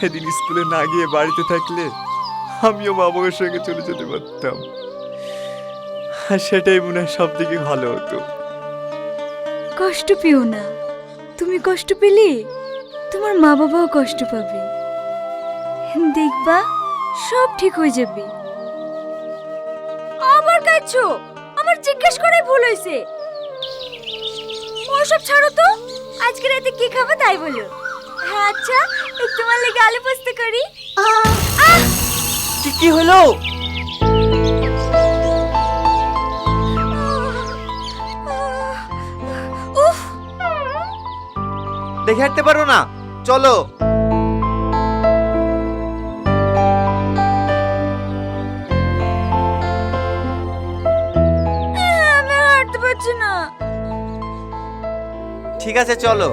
সেদিন স্কুলে না গিয়ে বাড়িতে থাকলে আমিও মা বাবার সঙ্গে চলে যেতে পারতাম। আর সেটাই মনে হয় সব থেকে ভালো হতো। কষ্ট পেও না, তুমি কষ্ট পেলে তোমার মা বাবাও কষ্ট পাবে। দেখবা সব ঠিক হয়ে যাবে। আবার কাঁদছো? আমার জিজ্ঞেস করে ভুল হয়েছে। ওসব ছাড়ো তো, আজকে রাতে কি খাবে তাই বলো। আচ্ছা, তোমার লেগে আলু পোস্ত করি। কি হলো? উফ, দেখে হাঁটতে পারো না? চলো। আমি হাঁটতে পারছি না। ঠিক আছে চলো।